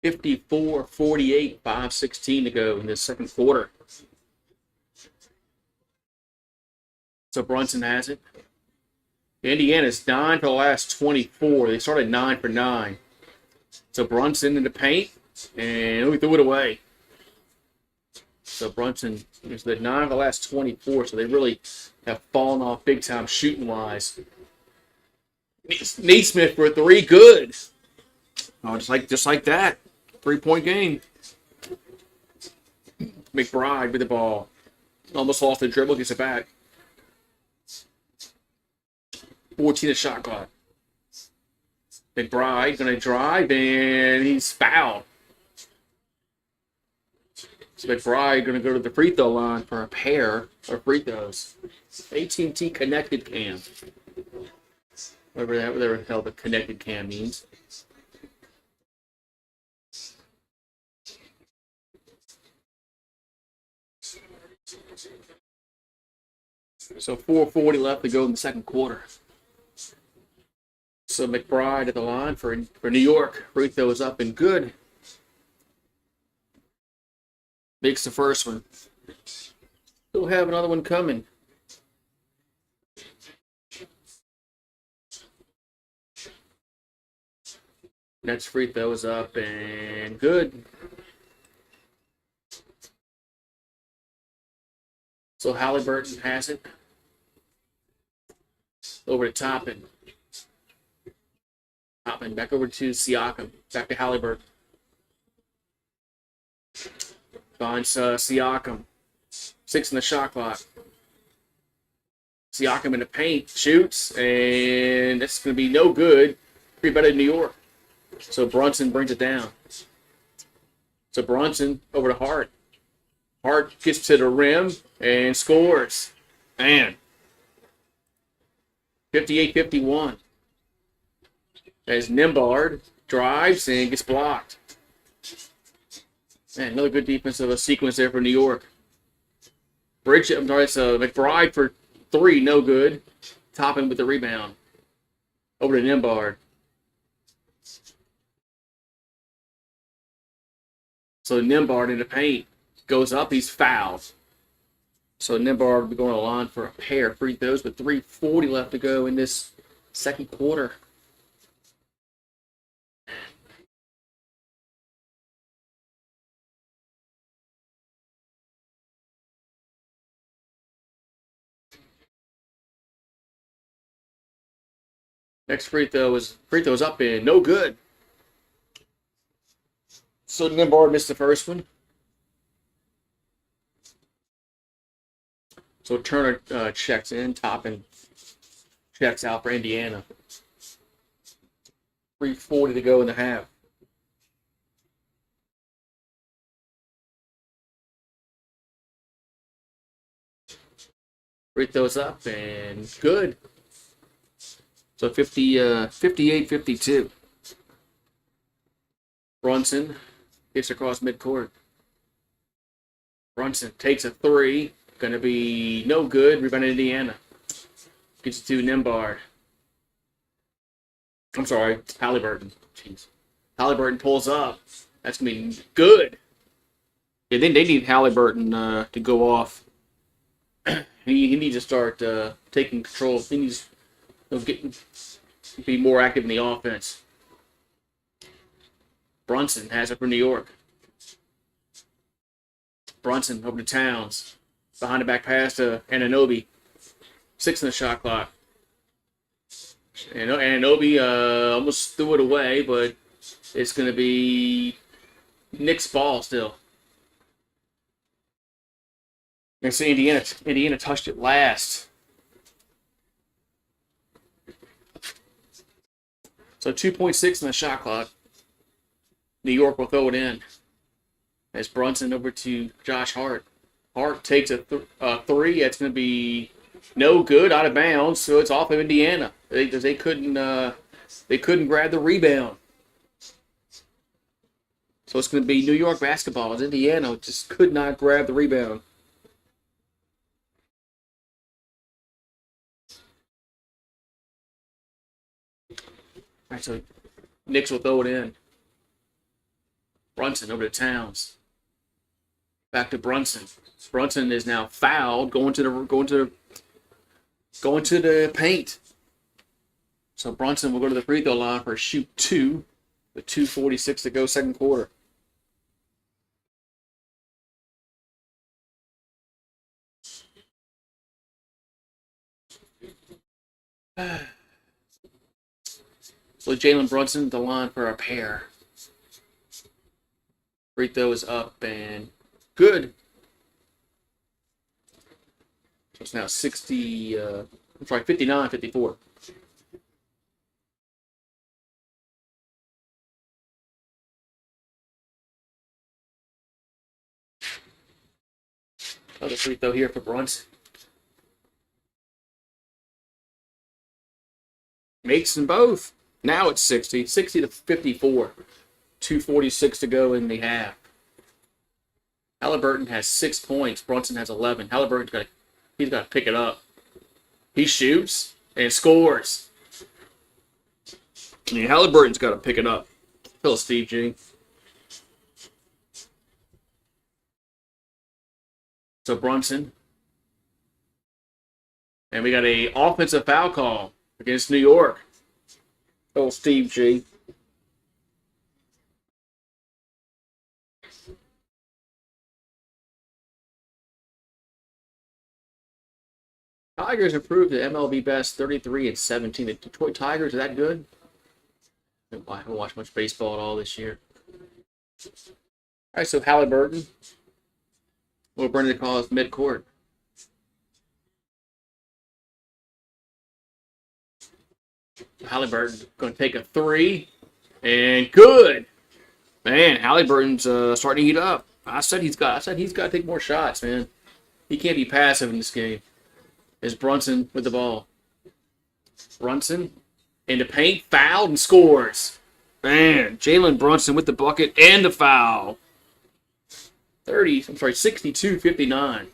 54-48, 5:16 to go in this second quarter. So Brunson has it. Indiana's 9 for the last 24. They started 9 for 9. So Brunson in the paint, and we threw it away. So Brunson is the 9 of the last 24, so they really have fallen off big time shooting-wise. Nesmith for 3, good. Oh, just like that. 3-point game. McBride with the ball. Almost lost the dribble, gets it back. 14 shot clock. McBride going to drive, and he's fouled. So McBride going to go to the free throw line for a pair of free throws. AT&T connected cam. Whatever the hell the connected cam means. So 4:40 left to go in the second quarter. So McBride at the line for New York. Free throw is up and good. Makes the first one. Still have another one coming. Next free throw is up and good. So Haliburton has it. Over to Toppin. Toppin back over to Siakam. Back to Haliburton. Finds Siakam. 6 in the shot clock. Siakam in the paint. Shoots. And that's going to be no good. Pretty better than New York. So Brunson brings it down. So Brunson over to Hart. Hart gets to the rim and scores. Man. 58-51. As Nimbard drives and gets blocked. Man, another good defensive sequence there for New York. McBride for 3, no good. Topping with the rebound. Over to Nimbard. So Nimbard in the paint. Goes up, he's fouled. So Nimbard will be going to the line for a pair of free throws with 3:40 left to go in this second quarter. Next free throw is up and no good. So Nimbard missed the first one. So Turner checks in, Toppin checks out for Indiana. 3:40 to go in the half. Free throws up and good. So 58-52. Brunson gets across midcourt. Brunson takes a 3. Going to be no good. Rebound Indiana. Gets it to Nimbard. I'm sorry, Haliburton. Jeez. Haliburton pulls up. That's going to be good. Yeah, they need Haliburton to go off. He needs to start taking control. He needs to be more active in the offense. Brunson has it for New York. Brunson over to Towns. Behind the back pass to Anunoby. 6 in the shot clock. And Anunoby almost threw it away, but it's going to be Knicks ball still. And so Indiana touched it last. So 2.6 in the shot clock. New York will throw it in. As Brunson over to Josh Hart. Hart takes a 3. It's going to be no good, out of bounds. So it's off of Indiana. They couldn't grab the rebound. So it's going to be New York basketball. As Indiana just could not grab the rebound. All right, so Knicks will throw it in. Brunson over to Towns. Back to Brunson. Brunson is now fouled, going to the paint. So Brunson will go to the free throw line for a shoot 2, with 2:46 to go, second quarter. So Jalen Brunson at the line for a pair. Free throw is up and good. So it's now 59-54. Another free throw here for Brunson. Makes them both. Now it's 60-54. 2:46 to go in the half. Haliburton has 6 points. Brunson has 11. He's got to pick it up. He shoots and scores. And Haliburton's got to pick it up. Phil Steve G. So Brunson. And we got a offensive foul call against New York. Phil Steve G. Tigers improved to MLB best 33-17. The Detroit Tigers are that good? I haven't watched much baseball at all this year. All right, so Haliburton. We'll bring the call as midcourt. Haliburton going to take a 3, and good. Man, Haliburton's starting to heat up. I said he's got to take more shots, man. He can't be passive in this game. Is Brunson with the ball. Brunson in the paint, fouled and scores. Man, Jalen Brunson with the bucket and the foul. 62-59.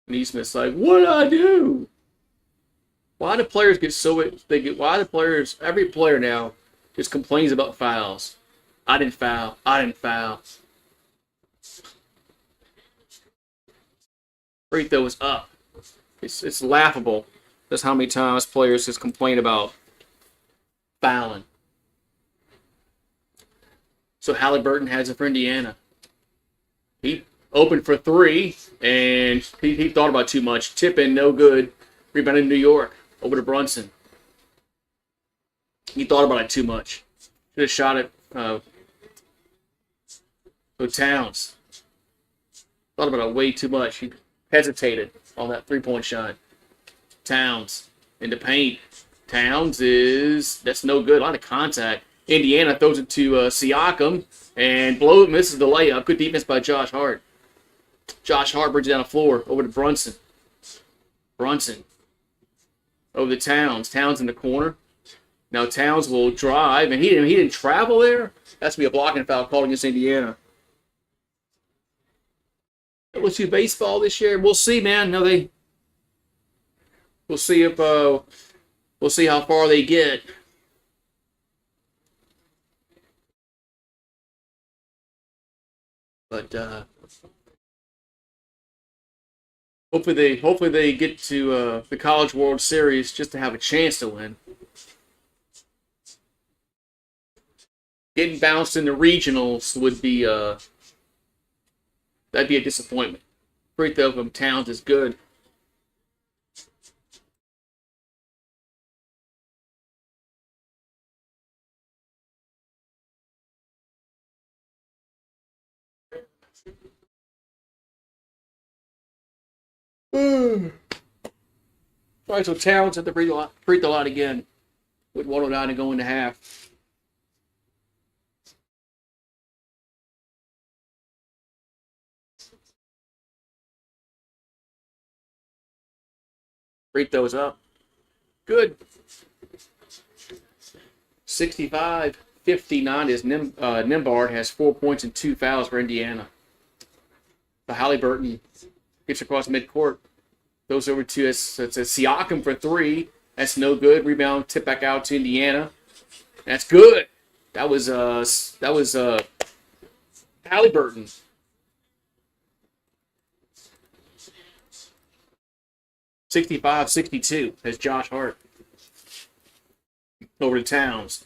Neesmith's like, what did I do? Why do players get so why do players, every player now just complains about fouls? I didn't foul. I didn't foul. Free throw is up. It's laughable. That's how many times players just complain about fouling. So Haliburton has it for Indiana. He opened for three, and he thought about too much. Tip in, no good. Rebound in New York. Over to Brunson. He thought about it too much. Should have shot it. Towns. Thought about it way too much. He hesitated on that three-point shot. Towns in the paint. Towns that's no good. A lot of contact. Indiana throws it to Siakam and misses the layup. Good defense by Josh Hart. Josh Hart brings it down the floor over to Brunson. Brunson over to Towns. Towns in the corner. Now Towns will drive, and he didn't travel there. That's to be a blocking foul called against Indiana. LSU baseball this year. We'll see, man. We'll see if we'll see how far they get. But hopefully they get to the College World Series just to have a chance to win. Getting bounced in the regionals would be that'd be a disappointment. Free throw from Towns is good. All right, so Towns at the free throw line again with 109 to go into half. Free throws up. Good. 65-59 is Nimbard has 4 points and 2 fouls for Indiana. The Haliburton gets across midcourt. Goes over to Siakam for three. That's no good. Rebound, tip back out to Indiana. That's good. That was Haliburton. 65-62 has Josh Hart. Over to Towns.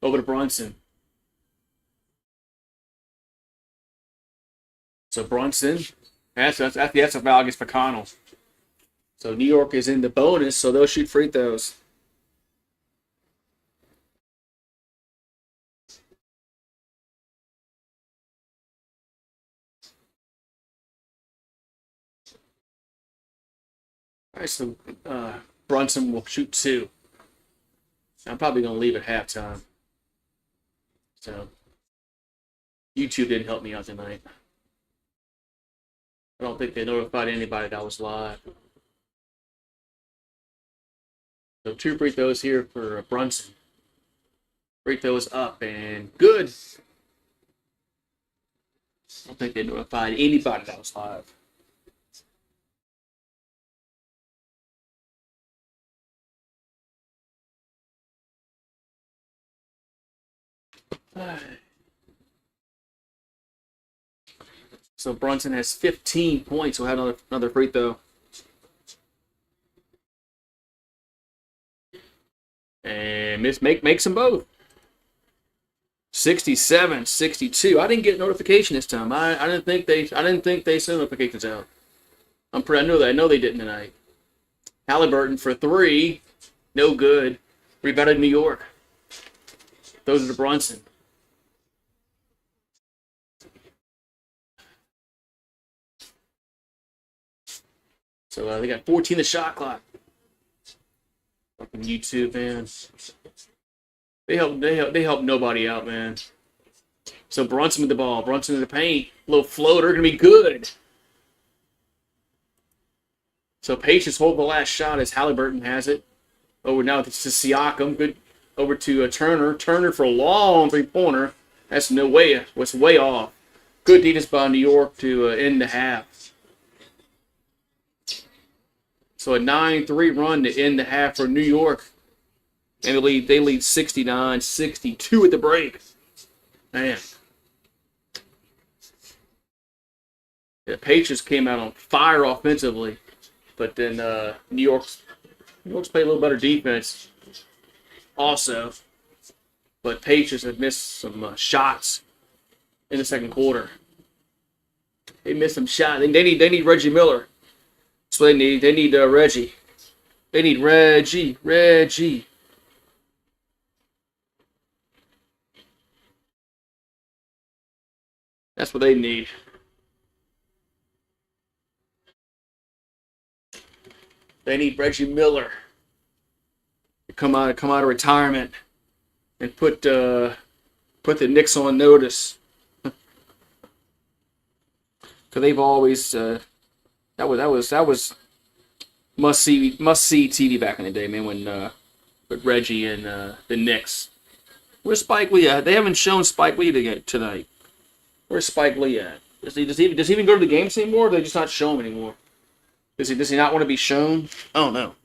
Over to Brunson. So Brunson, that's a foul against McConnell. So New York is in the bonus, so they'll shoot free throws. All right, so Brunson will shoot 2. I'm probably going to leave at halftime. So YouTube didn't help me out tonight. I don't think they notified anybody that I was live. So 2 free throws here for Brunson. Free throws up and good. I don't think they notified anybody that was live. So Brunson has 15 points. We'll have another free throw. And makes them both. 67-62. I didn't get a notification this time. I didn't think they sent notifications out. I know they didn't tonight. Haliburton for 3. No good. Rebounded New York. Those are the Brunson. So they got 14 the shot clock. Fucking YouTube, man. They help nobody out, man. So Brunson with the ball. Brunson in the paint. Little floater. Going to be good. So Patience hold the last shot as Haliburton has it. Over now to Siakam. Good. Over to Turner. Turner for a long three-pointer. That's no way. Was way off. Good defense by New York to end the half. So a 9-3 run to end the half for New York. And they lead 69-62 at the break. Man. The Patriots came out on fire offensively. But then New York's played a little better defense also. But Patriots have missed some shots in the second quarter. They missed some shots. They need Reggie Miller. That's what they need. They need Reggie. They need Reggie. That's what they need. They need Reggie Miller to come out of retirement and put the Knicks on notice. Because they've always that was must see TV back in the day, man. When with Reggie and the Knicks. Where's Spike Lee at? They haven't shown Spike Lee tonight. Where's Spike Lee at? Does he even go to the games anymore? Or do they just not show him anymore? Does he not want to be shown? I don't know.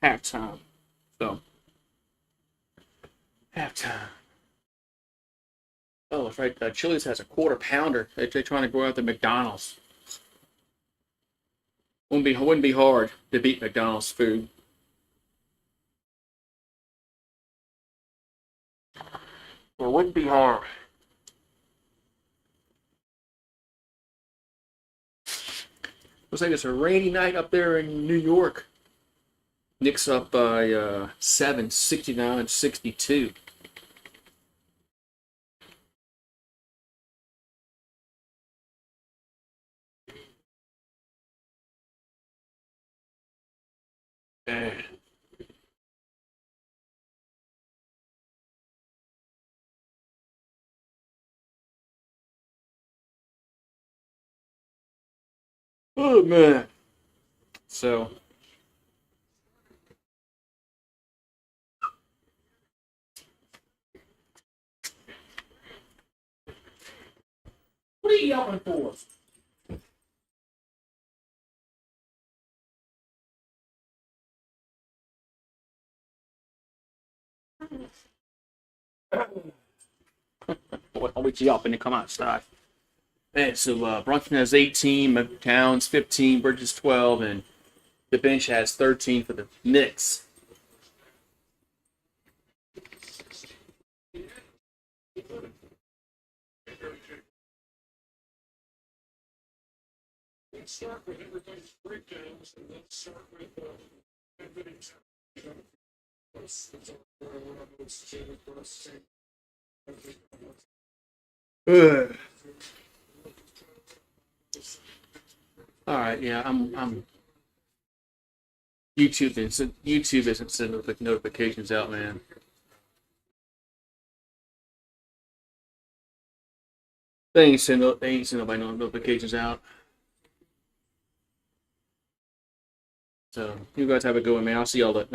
Halftime. So halftime. Oh, that's right. Chili's has a quarter pounder. They're trying to go out to McDonald's. Wouldn't be hard to beat McDonald's food. It wouldn't be hard. Looks like it's a rainy night up there in New York. Knicks up by 7, 69-62. Man. Oh man. So what are you yelling for? I'll wait till y'all when they come outside. Man, so Brunson has 18, Towns 15, Bridges 12, and the bench has 13 for the Knicks. Ugh. All right, yeah, I'm YouTube isn't sending notifications out, man. They ain't sending nobody notifications out. So you guys have a good one, man. I'll see y'all.